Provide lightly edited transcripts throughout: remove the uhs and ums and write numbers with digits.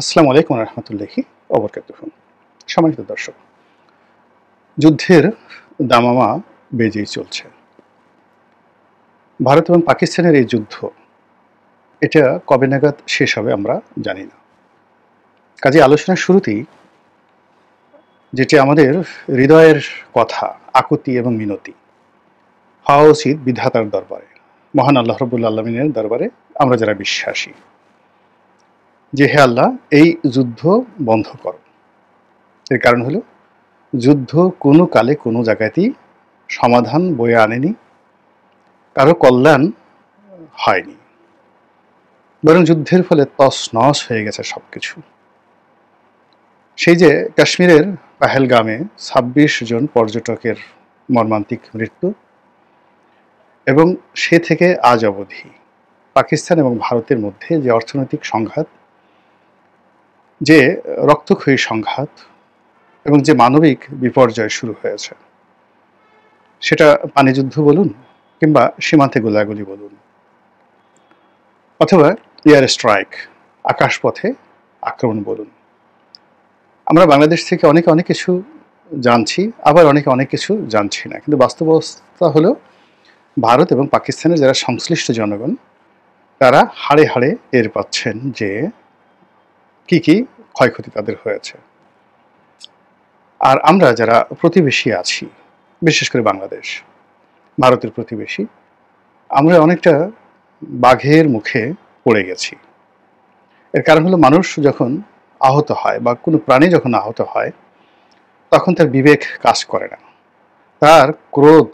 আসসালামু আলাইকুম রহমতুল্লাহি ওবরকাতুহু। সম্মানিত দর্শক, যুদ্ধের দামামা বেজেই চলছে। ভারত এবং পাকিস্তানের এই যুদ্ধ এটা কবে নাগাদ শেষ হবে আমরা জানি না। কাজে আলোচনার শুরুতেই যেটি আমাদের হৃদয়ের কথা, আকুতি এবং মিনতি হওয়া উচিত বিধাতার দরবারে, মহান আল্লাহ রাব্বুল আলামিনের দরবারে, আমরা যারা বিশ্বাসী, যে হে আল্লাহ, এই যুদ্ধ বন্ধ করো। এর কারণ হলো যুদ্ধ কোনো কালে কোনো জায়গাতেই সমাধান বয়ে আনেনি, কারো কল্যাণ হয়নি, বরং যুদ্ধের ফলে তছনছ হয়ে গেছে সব কিছু। সেই যে কাশ্মীরের পাহেলগামে ২৬ জন পর্যটকের মর্মান্তিক মৃত্যু, এবং সে থেকে আজ অবধি পাকিস্তান এবং ভারতের মধ্যে যে অর্থনৈতিক সংঘাত, যে রক্তক্ষয়ী সংঘাত এবং যে মানবিক বিপর্যয় শুরু হয়েছে, সেটা পানিযুদ্ধ বলুন কিংবা সীমান্তে গোলাগুলি বলুন, অথবা এয়ার স্ট্রাইক, আকাশপথে আক্রমণ বলুন, আমরা বাংলাদেশ থেকে অনেক কিছু জানছি, আবার অনেক কিছু জানছি না। কিন্তু বাস্তব অবস্থা হলো ভারত এবং পাকিস্তানের যারা সংশ্লিষ্ট জনগণ, তারা হাড়ে হাড়ে টের পাচ্ছেন যে কি ক্ষয়ক্ষতি তাদের হয়েছে। আর আমরা যারা প্রতিবেশী আছি, বিশেষ করে বাংলাদেশ ভারতের প্রতিবেশী, আমরা অনেকটা বাঘের মুখে পড়ে গেছি। এর কারণ হলো মানুষ যখন আহত হয় বা কোনো প্রাণী যখন আহত হয়, তখন তার বিবেক কাজ করে না, তার ক্রোধ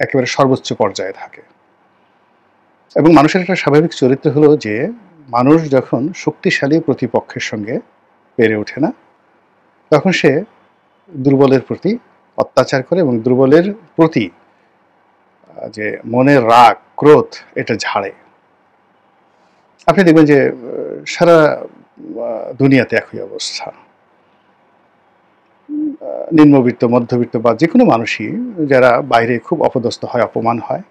একেবারে সর্বোচ্চ পর্যায়ে থাকে। এবং মানুষের একটা স্বাভাবিক চরিত্র হলো যে মানুষ যখন শক্তিশালী প্রতিপক্ষের সঙ্গে পেরে ওঠে না, তখন সে দুর্বলের প্রতি অত্যাচার করে এবং দুর্বলের প্রতি যে মনের রাগ, ক্রোধ, এটা ঝাড়ে। আপনি দেখবেন যে সারা দুনিয়াতে একই অবস্থা। নিম্নবিত্ত, মধ্যবিত্ত বা যে কোনো মানুষই যারা বাইরে খুব অপদস্থ হয়, অপমান হয়,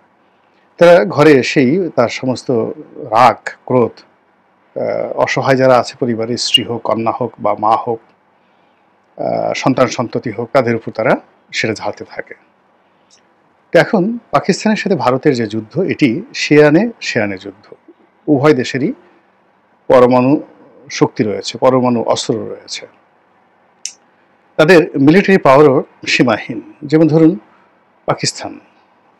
তারা ঘরে এসেই তার সমস্ত রাগ, ক্রোধ, অসহায় যারা আছে পরিবারের, স্ত্রী হোক, কন্যা হোক বা মা হোক, সন্তান সন্ততি হোক, তাদের উপর তারা সেটা ঝাড়তে থাকে। তো এখন পাকিস্তানের সাথে ভারতের যে যুদ্ধ, এটি শেয়ানে যুদ্ধ। উভয় দেশেরই পরমাণু শক্তি রয়েছে, পরমাণু অস্ত্র রয়েছে, তাদের মিলিটারি পাওয়ারও সীমাহীন। যেমন ধরুন পাকিস্তান,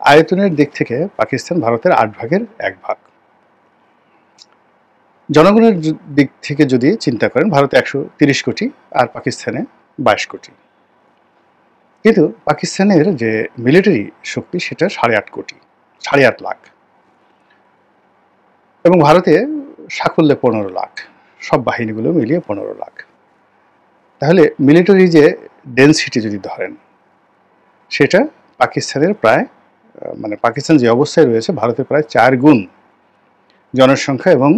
আয়তনের দিক থেকে পাকিস্তান ভারতের ৮ ভাগের ১ ভাগ। জনগণের দিক থেকে যদি চিন্তা করেন, ভারতে ১৩০ কোটি আর পাকিস্তানে ২২ কোটি। কিন্তু পাকিস্তানের যে মিলিটারি শক্তি, সেটা ৮.৫ কোটি, ৮.৫ লাখ, এবং ভারতে সাকল্যে ১৫ লাখ, সব বাহিনীগুলো মিলিয়ে ১৫ লাখ। তাহলে মিলিটারি যে ডেন্সিটি যদি ধরেন, সেটা পাকিস্তানের প্রায়, মানে পাকিস্তান যে অবস্থায় রয়েছে, ভারতের প্রায় ৪ গুণ জনসংখ্যা এবং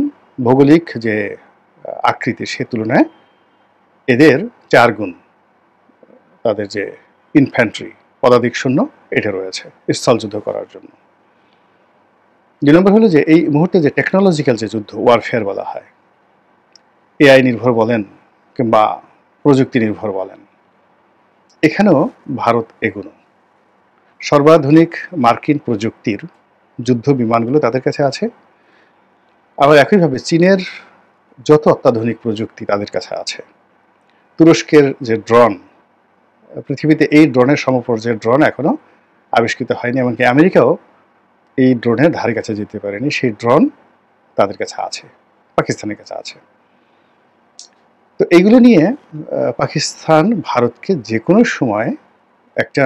ভৌগোলিক যে আকৃতি, সে তুলনায় এদের ৪ গুণ তাদের যে ইনফ্যান্ট্রি, পদাতিক সৈন্য, এটা রয়েছে স্থলযুদ্ধ করার জন্য। ২ নম্বর হলো যে এই মুহূর্তে যে টেকনোলজিক্যাল যে যুদ্ধ, ওয়ারফেয়ার বলা হয়, এআই নির্ভর বলেন কিংবা প্রযুক্তি নির্ভর বলেন, এখানেও ভারত এগোনো। সর্বাধুনিক মার্কিন প্রযুক্তির যুদ্ধ বিমানগুলো তাদের কাছে আছে, আবার একইভাবে চীনের যত অত্যাধুনিক প্রযুক্তি তাদের কাছে আছে। তুরস্কের যে ড্রোন, পৃথিবীতে এই ড্রোনের সমপর্যায়ের ড্রোন এখনো আবিষ্কৃত হয়নি, এমনকি আমেরিকাও এই ড্রোনের ধারে কাছে যেতে পারেনি। সেই ড্রোন তাদের কাছে আছে, পাকিস্তানের কাছে আছে। তো এইগুলো নিয়ে পাকিস্তান ভারতকে যে কোনো সময় একটা,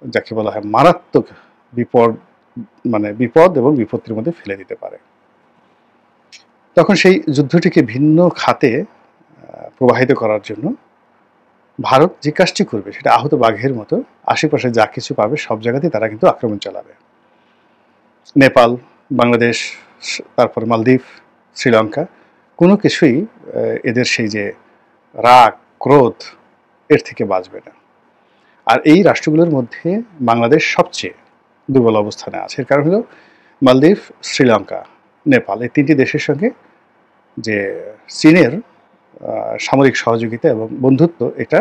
যাকে বলা হয় মারাত্মক বিপদ এবং বিপত্তির মধ্যে ফেলে দিতে পারে। তখন সেই যুদ্ধটিকে ভিন্ন খাতে প্রবাহিত করার জন্য ভারত যে কাজটি করবে, সেটা আহত বাঘের মতো আশেপাশে যা কিছু পাবে সব জায়গাতেই তারা কিন্তু আক্রমণ চালাবে। নেপাল, বাংলাদেশ, তারপর মালদ্বীপ, শ্রীলঙ্কা, কোনো কিছুই এদের সেই যে রাগ, ক্রোধ, এর থেকে বাঁচবে না। আর এই রাষ্ট্রগুলোর মধ্যে বাংলাদেশ সবচেয়ে দুর্বল অবস্থানে আছে। এর কারণ হলো মালদ্বীপ, শ্রীলঙ্কা, নেপাল, এই ৩টি দেশের সঙ্গে যে চীনের সামরিক সহযোগিতা এবং বন্ধুত্ব এটা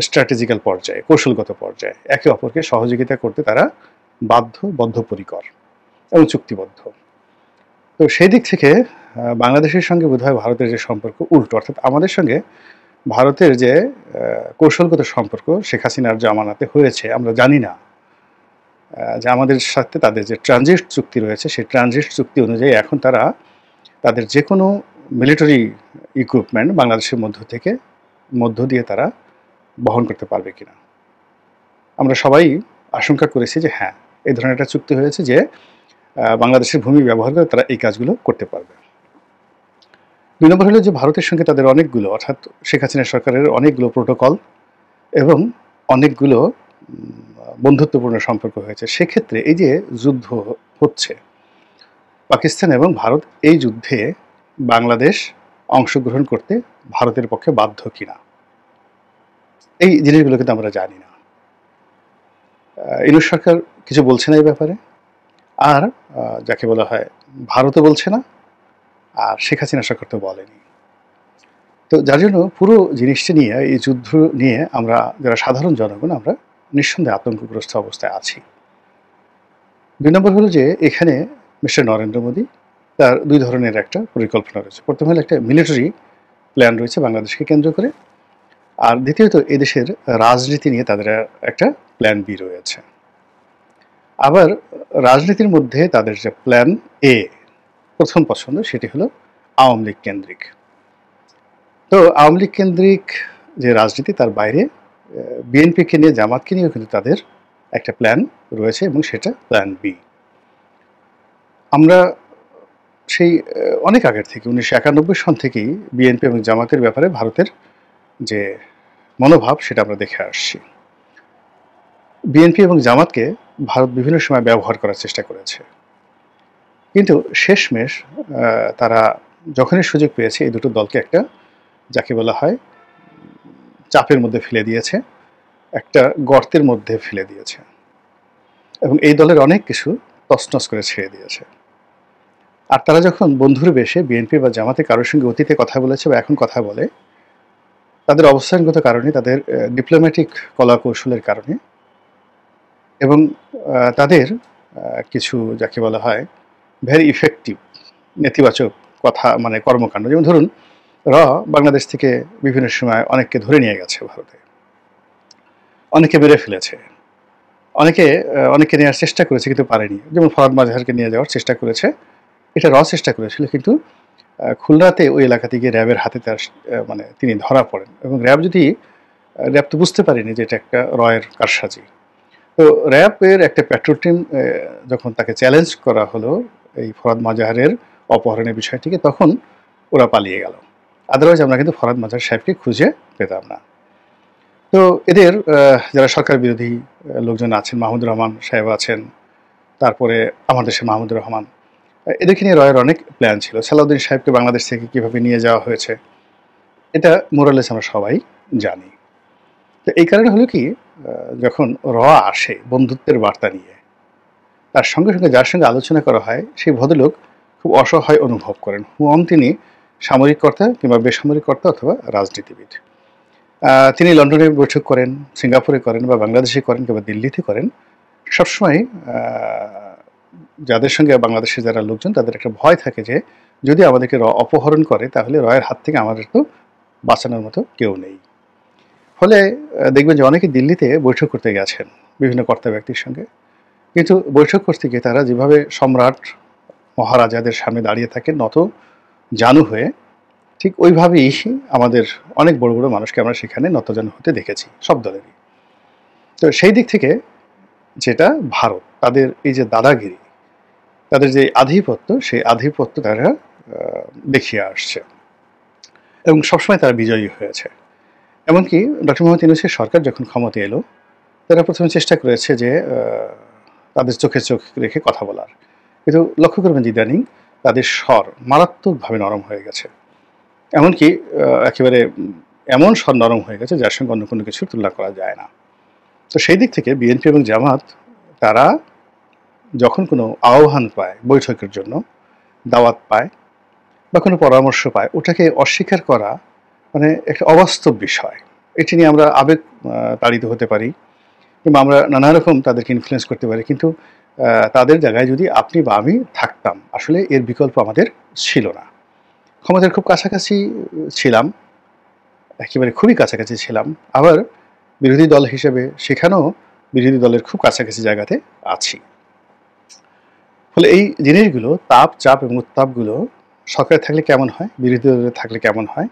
স্ট্র্যাটেজিক্যাল পর্যায়ে, কৌশলগত পর্যায়ে একে অপরকে সহযোগিতা করতে তারা বদ্ধপরিকর এবং চুক্তিবদ্ধ। তো সেই দিক থেকে বাংলাদেশের সঙ্গে বোধহয় ভারতের যে সম্পর্ক উল্টো, অর্থাৎ আমাদের সঙ্গে ভারতের যে কৌশলগত সম্পর্ক শেখ হাসিনার জামানাতে হয়েছে আমরা জানি না, যে আমাদের সাথে তাদের যে ট্রানজিট চুক্তি রয়েছে সেই ট্রানজিট চুক্তি অনুযায়ী এখন তারা তাদের যে কোনো মিলিটারি ইকুইপমেন্ট বাংলাদেশের মধ্য দিয়ে তারা বহন করতে পারবে কিনা। আমরা সবাই আশঙ্কা করেছি যে হ্যাঁ, এই ধরনের একটা চুক্তি হয়েছে যে বাংলাদেশের ভূমি ব্যবহার করে তারা এই কাজগুলো করতে পারবে। 2 নম্বর হলো যে ভারতের সঙ্গে তাদের অনেকগুলো, অর্থাৎ শেখ হাসিনা সরকারের অনেকগুলো প্রোটোকল এবং অনেকগুলো বন্ধুত্বপূর্ণ সম্পর্ক হয়েছে। সেক্ষেত্রে এই যে যুদ্ধ হচ্ছে পাকিস্তান এবং ভারত, এই যুদ্ধে বাংলাদেশ অংশগ্রহণ করতে ভারতের পক্ষে বাধ্য কিনা, এই জিনিসগুলো কিন্তু আমরা জানি না। ইউনূস সরকার কিছু বলছে না এই ব্যাপারে, আর যাকে বলা হয় ভারতও বলছে না, আর শেখ হাসিনা সরকার তো বলেনি। তো যার জন্য পুরো জিনিসটা নিয়ে, এই যুদ্ধ নিয়ে আমরা যারা সাধারণ জনগণ আমরা নিঃসন্দেহে আতঙ্কগ্রস্ত অবস্থায় আছি। 2 নম্বর হলো যে এখানে মিস্টার নরেন্দ্র মোদী তার 2 ধরনের একটা পরিকল্পনা রয়েছে। প্রথম হলো একটা মিলিটারি প্ল্যান রয়েছে বাংলাদেশকে কেন্দ্র করে, আর দ্বিতীয়ত এদেশের রাজনীতি নিয়ে তাদের একটা প্ল্যান বি রয়েছে। আবার রাজনীতির মধ্যে তাদের যে প্ল্যান এ প্রথম পছন্দ সেটি হলো আওয়ামী লীগ কেন্দ্রিক। তো আওয়ামী লীগ কেন্দ্রিক যে রাজনীতি তার বাইরে বিএনপিকে নিয়ে, জামাতকে নিয়েও কিন্তু তাদের একটা প্ল্যান রয়েছে এবং সেটা প্ল্যান বি। আমরা সেই অনেক আগের থেকে 1991 সন থেকেই বিএনপি এবং জামাতের ব্যাপারে ভারতের যে মনোভাব সেটা আমরা দেখে আসছি। বিএনপি এবং জামাতকে ভারত বিভিন্ন সময় ব্যবহার করার চেষ্টা করেছে, কিন্তু শেষমেশ তারা যখনই সুযোগ পেয়েছে এই দুটো দলকে একটা, যাকে বলা হয়, চাপের মধ্যে ফেলে দিয়েছে, একটা গর্তের মধ্যে ফেলে দিয়েছে এবং এই দলের অনেক কিছু তছনছ করে ছেড়ে দিয়েছে। আর তারা যখন বন্ধুর বেশে বিএনপি বা জামাতে কারোর সঙ্গে অতীতে কথা বলেছে বা এখন কথা বলে, তাদের অবস্থানগত কারণে, তাদের ডিপ্লোম্যাটিক কলা কৌশলের কারণে এবং তাদের কিছু, যাকে বলা হয়, ভেরি ইফেক্টিভ নেতিবাচক কথা, মানে কর্মকাণ্ড, যেমন ধরুন বাংলাদেশ থেকে বিভিন্ন সময় অনেককে ধরে নিয়ে গেছে ভারতে, অনেকে মেরে ফেলেছে, অনেকে নেওয়ার চেষ্টা করেছে কিন্তু পারেনি। যেমন ফরহাদ মাজহারকে নিয়ে যাওয়ার চেষ্টা করেছে, এটা চেষ্টা করেছিল, কিন্তু খুলনাতে ওই এলাকাতে গিয়ে র্যাবের হাতে তার মানে তিনি ধরা পড়েন এবং র্যাব তো বুঝতে পারেনি যে এটা একটা রয়ের কারসাজি। তো র্যাবের একটা পেট্রোল টিম যখন তাকে চ্যালেঞ্জ করা হলো এই ফরহাদ মাজহারের অপহরণের বিষয়টিকে, তখন ওরা পালিয়ে গেল। আদারওয়াইজ আমরা কিন্তু ফরহাদ মাজহার সাহেবকে খুঁজে পেতাম না। তো এদের যারা সরকার বিরোধী লোকজন আছেন, মাহমুদুর রহমান সাহেব আছেন, তারপরে আমার দেশের মাহমুদুর রহমান, এদেরকে নিয়ে রয়ের অনেক প্ল্যান ছিল। সালাউদ্দিন সাহেবকে বাংলাদেশ থেকে কীভাবে নিয়ে যাওয়া হয়েছে এটা মোরালেস আমরা সবাই জানি। তো এই কারণে হলো কি, যখন আসে বন্ধুত্বের বার্তা নিয়ে, তার সঙ্গে সঙ্গে যার সঙ্গে আলোচনা করা হয় সেই ভদ্রলোক খুব অসহায় অনুভব করেন। হন তিনি সামরিক কর্তা কিংবা বেসামরিক কর্তা অথবা রাজনীতিবিদ। তিনি লন্ডনে বৈঠক করেন, সিঙ্গাপুরে করেন বা বাংলাদেশে করেন কিংবা দিল্লিতে করেন, সবসময় যাদের সঙ্গে বাংলাদেশের যারা লোকজন, তাদের একটা ভয় থাকে যে যদি আমাদেরকে অপহরণ করে তাহলে রয়ের হাত থেকে আমাদের তো বাঁচানোর মতো কেউ নেই। ফলে দেখবেন যে অনেকে দিল্লিতে বৈঠক করতে গেছেন বিভিন্ন কর্তা ব্যক্তির সঙ্গে, কিন্তু বৈঠক করতে গিয়ে তারা যেভাবে সম্রাট মহারাজাদের সামনে দাঁড়িয়ে থাকেন নত জানু হয়ে, ঠিক ওইভাবেই আমাদের অনেক বড় বড় মানুষকে আমরা সেখানে নতজানু হতে দেখেছি, সব দলেরই। তো সেই দিক থেকে যেটা ভারত, তাদের এই যে দাদাগিরি, তাদের যে আধিপত্য, সেই আধিপত্য তারা দেখিয়ে আসছে এবং সবসময় তারা বিজয়ী হয়েছে। এমনকি ডক্টর মোহাম্মদ ইউনূসের সরকার যখন ক্ষমতা এলো, তারা প্রথমে চেষ্টা করেছে যে তাদের চোখে চোখ রেখে কথা বলার, কিন্তু লক্ষ্য করবেন যে ইদানিং তাদের স্বর মারাত্মকভাবে নরম হয়ে গেছে। এমনকি একেবারে এমন স্বর নরম হয়ে গেছে যার সঙ্গে অন্য কোনো কিছুর তুলনা করা যায় না। তো সেই দিক থেকে বিএনপি এবং জামাত তারা যখন কোনো আহ্বান পায় বৈঠকের জন্য, দাওয়াত পায় বা কোনো পরামর্শ পায়, ওটাকে অস্বীকার করা মানে একটা অবাস্তব বিষয়। এটি নিয়ে আমরা আবেগ তাড়িত হতে পারি কিংবা আমরা নানা রকম তাদেরকে ইনফ্লুয়েন্স করতে পারি। কিন্তু তাদের জায়গায় যদি আপনি বা আমি থাকতাম, আসলে এর বিকল্প আমাদের ছিল না। ক্ষমতার খুব কাছাকাছি ছিলাম, একেবারে খুবই কাছাকাছি ছিলাম। আবার বিরোধী দল হিসেবে সেখানেও বিরোধী দলের খুব কাছাকাছি জায়গাতে আছি। ফলে এই জিনিসগুলো তাপ, চাপ এবং উত্তাপগুলো সরকারে থাকলে কেমন হয়, বিরোধী দলে থাকলে কেমন হয়,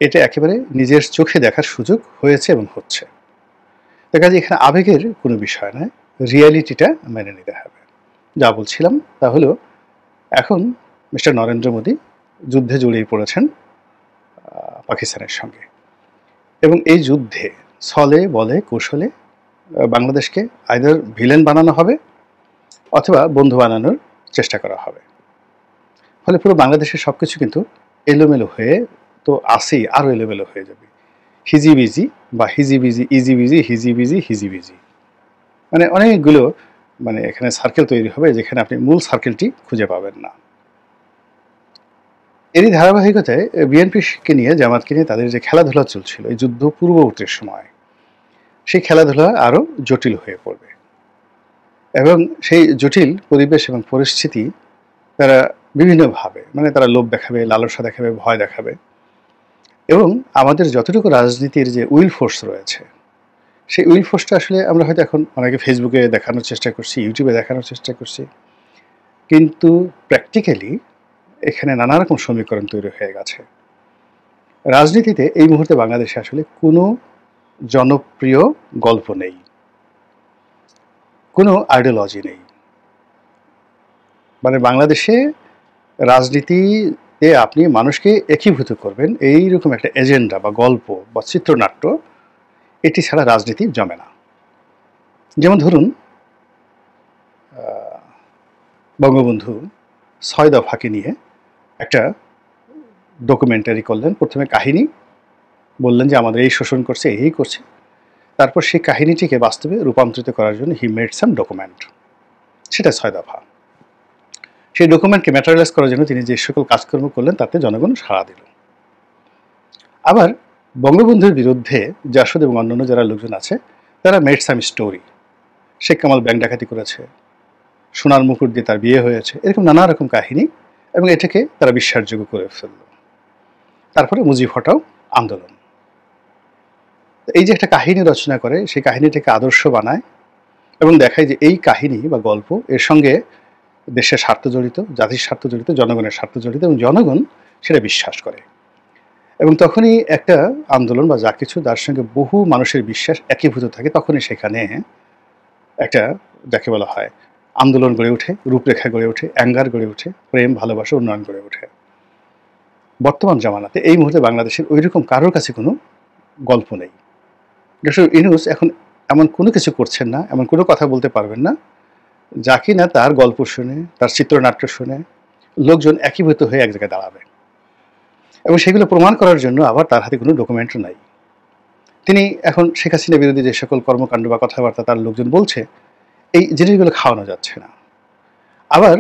এটা একেবারে নিজের চোখে দেখার সুযোগ হয়েছে এবং হচ্ছে। তার কাজে এখানে আবেগের কোনো বিষয় নয়, রিয়ালিটিটা মেনে নিতে হবে। যা বলছিলাম তা হলো, এখন মিস্টার নরেন্দ্র মোদী যুদ্ধে জড়িয়ে পড়েছেন পাকিস্তানের সঙ্গে, এবং এই যুদ্ধে ছলে বলে কৌশলে বাংলাদেশকে আইদার ভিলেন বানানো হবে অথবা বন্ধু বানানোর চেষ্টা করা হবে। ফলে পুরো বাংলাদেশের সব কিছু কিন্তু এলোমেলো হয়ে তো আসেই, আরও এলোমেলো হয়ে যাবে। হিজিবিজি বা হিজিবিজি, ইজিবিজি, হিজিবিজি, হিজিবিজি, মানে অনেকগুলো মানে এখানে সার্কেল তৈরি হবে যেখানে আপনি মূল সার্কেলটি খুঁজে পাবেন না। এরই ধারাবাহিকতায় বিএনপিকে নিয়ে, জামাতকে নিয়ে তাদের যে খেলাধুলা চলছিল এই যুদ্ধ পূর্ববর্তী সময়, সেই খেলাধুলা আরও জটিল হয়ে পড়বে এবং সেই জটিল পরিবেশ এবং পরিস্থিতি তারা বিভিন্নভাবে, মানে তারা লোভ দেখাবে, লালসা দেখাবে, ভয় দেখাবে, এবং আমাদের যতটুকু রাজনীতির যে উইল ফোর্স রয়েছে সেই উইল ফোর্সটা আসলে আমরা হয়তো এখন অনেকে ফেসবুকে দেখানোর চেষ্টা করছি, ইউটিউবে দেখানোর চেষ্টা করছি, কিন্তু প্র্যাকটিক্যালি এখানে নানা রকম সমীকরণ তৈরি হয়ে গেছে। রাজনীতিতে এই মুহূর্তে বাংলাদেশে আসলে কোনো জনপ্রিয় গল্প নেই, কোনো আইডিওলজি নেই। মানে বাংলাদেশে রাজনীতিতে আপনি মানুষকে একীভূত করবেন এইরকম একটা এজেন্ডা বা গল্প বা চিত্রনাট্য, এটি ছাড়া রাজনীতি জমে না। যেমন ধরুন, বঙ্গবন্ধু ৬ দফাকে নিয়ে একটা ডকুমেন্টারি করলেন। প্রথমে কাহিনী বললেন যে আমাদের এই শোষণ করছে, এই করছে, তারপর সেই কাহিনীটিকে বাস্তবে রূপান্তরিত করার জন্য হি মেড সাম ডকুমেন্ট, সেটা ৬ দফা। সেই ডকুমেন্টকে ম্যাটেরিয়ালাইজ করার জন্য তিনি যে সকল কাজকর্ম করলেন তাতে জনগণ সাড়া দিল। আবার বঙ্গবন্ধুর বিরুদ্ধে জাসদ এবং অন্যান্য যারা লোকজন আছে তারা মেড সাম স্টোরি, শেখ কামাল ব্যাংক ডাকাতি করেছে, সোনার মুকুট দিয়ে তার বিয়ে হয়েছে, এরকম নানা রকম কাহিনী, এবং এটাকে তারা বিশ্বাসযোগ্য করে ফেলল। তারপরে মুজিব হটাও আন্দোলন। এই যে একটা কাহিনী রচনা করে, সেই কাহিনীটাকে আদর্শ বানায় এবং দেখায় যে এই কাহিনী বা গল্প এর সঙ্গে দেশের স্বার্থ জড়িত, জাতির স্বার্থ জড়িত, জনগণের স্বার্থ জড়িত, এবং জনগণ সেটা বিশ্বাস করে। এবং তখনই একটা আন্দোলন বা যা কিছু তার সঙ্গে বহু মানুষের বিশ্বাস একীভূত থাকে, তখনই সেখানে একটা যাকে বলা হয় আন্দোলন গড়ে ওঠে, রূপরেখা গড়ে ওঠে, অ্যাঙ্গার গড়ে ওঠে, প্রেম, ভালোবাসা, উন্নয়ন গড়ে ওঠে। বর্তমান জামানাতে এই মুহূর্তে বাংলাদেশের ওই রকম কারোর কাছে কোনো গল্প নেই। ডক্টর ইউনূস এখন এমন কোনো কিছু করছেন না, এমন কোনো কথা বলতে পারবেন না যা কি না তার গল্প শুনে, তার চিত্রনাট্য শুনে লোকজন একীভূত হয়ে এক জায়গায় দাঁড়াবে। এবং সেগুলো প্রমাণ করার জন্য আবার তার হাতে কোনো ডকুমেন্ট নাই। তিনি এখন শেখ হাসিনা বিরোধী যে সকল কর্মকাণ্ড বা কথাবার্তা তার লোকজন বলছে, এই জিনিসগুলো খাওয়ানো যাচ্ছে না। আবার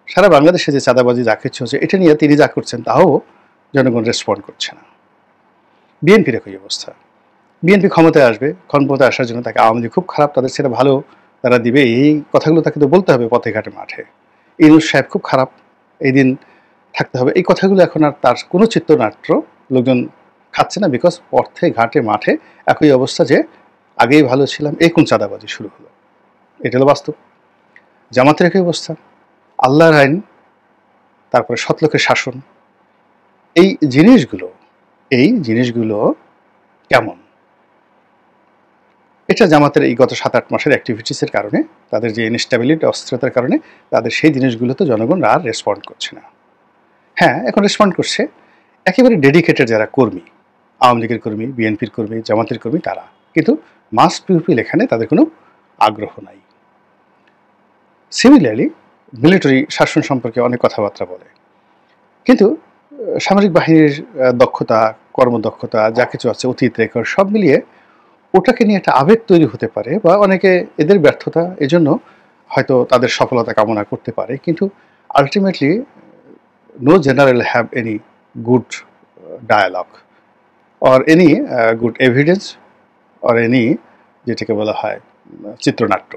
সারা বাংলাদেশে যে চাঁদাবাজি যা কিছু হচ্ছে এটা নিয়ে তিনি যা করছেন তাও জনগণ রেসপন্ড করছে না। বিএনপির একই অবস্থা। বিএনপি ক্ষমতায় আসবে, ক্ষমতায় আসার জন্য তাকে আওয়ামী লীগ খুব খারাপ, তাদের সেটা ভালো তারা দিবে, এই কথাগুলো তাকে তো বলতে হবে পথে ঘাটে মাঠে। ইউনূস সাহেব খুব খারাপ, এই দিন থাকতে হবে, এই কথাগুলো এখন আর তার কোনো চিত্রনাট্য লোকজন খাচ্ছে না, বিকজ পথে ঘাটে মাঠে একই অবস্থা যে আগেই ভালো ছিলাম, এই কোন চাঁদাবাজি শুরু হলো। এটা হলো বাস্তব। জামাতের একই অবস্থা, আল্লাহর আইন, তারপরে সৎলোকের শাসন, এই জিনিসগুলো কেমন, এটা জামাতের এই গত 7-8 মাসের অ্যাক্টিভিটিসের কারণে, তাদের যে ইনস্টেবিলিটি, অস্থিরতার কারণে তাদের সেই জিনিসগুলোতে জনগণ আর রেসপন্ড করছে না। হ্যাঁ, এখন রেসপন্ড করছে একেবারে ডেডিকেটেড যারা কর্মী, আওয়ামী লীগের কর্মী, বিএনপির কর্মী, জামাতের কর্মী, তারা। কিন্তু মাস পিউপিল এখানে তাদের কোনো আগ্রহ নাই। সিমিলারলি মিলিটারি শাসন সম্পর্কে অনেক কথাবার্তা বলে, কিন্তু সামরিক বাহিনীর দক্ষতা, কর্মদক্ষতা যা কিছু আছে, অতীত রেকর্ড সব মিলিয়ে ওটাকে নিয়ে একটা আবেগ তৈরি হতে পারে, বা অনেকে এদের ব্যর্থতা এজন্য হয়তো তাদের সফলতা কামনা করতে পারে, কিন্তু ultimately no general have any good dialogue, or any good evidence or any যেটাকে বলা হয় চিত্রনাট্য,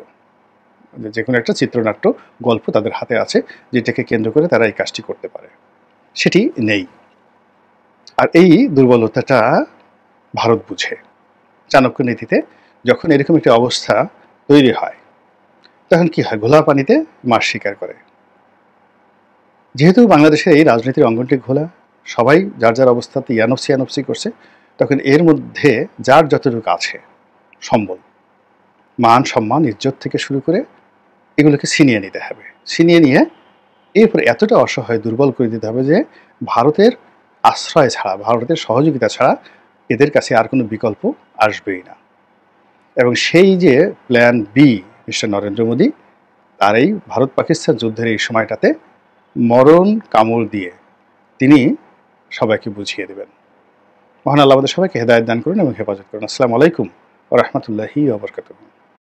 যে কোনো একটা চিত্রনাট্য গল্প তাদের হাতে আছে যেটাকে কেন্দ্র করে তারা এই কাজটি করতে পারে, সেটি নেই। আর এই দুর্বলতাটা ভারত বুঝে। চাণক্য নীতিতে যখন এরকম একটি অবস্থা তৈরি হয় তখন কি হয়, ঘোলা পানিতে মাছ শিকার করে। যেহেতু বাংলাদেশের এই রাজনীতির অঙ্গনটি ঘোলা, সবাই যার যার অবস্থাতে ইয়ানফসি করছে, তখন এর মধ্যে যার যতটুকু আছে সম্বল, মান সম্মান ইজ্জত থেকে শুরু করে এগুলোকে ছিনিয়ে নিতে হবে। ছিনিয়ে নিয়ে এরপর এতটা অসহায় দুর্বল করে দিতে হবে যে ভারতের আশ্রয় ছাড়া, ভারতের সহযোগিতা ছাড়া এদের কাছে আর কোনো বিকল্প আসবেই না। এবং সেই যে plan B mister Narendra Modi, তার এই ভারত পাকিস্তান যুদ্ধের এই সময়টাতে মরণ কামড় দিয়ে তিনি সবাইকে বুঝিয়ে দেবেন। মহান আল্লাহ আমাদের সবাইকে হেদায়েত দান করুন এবং হেফাজত করুন। আসসালামু আলাইকুম ওয়া রাহমাতুল্লাহি ওয়া বারাকাতুহু।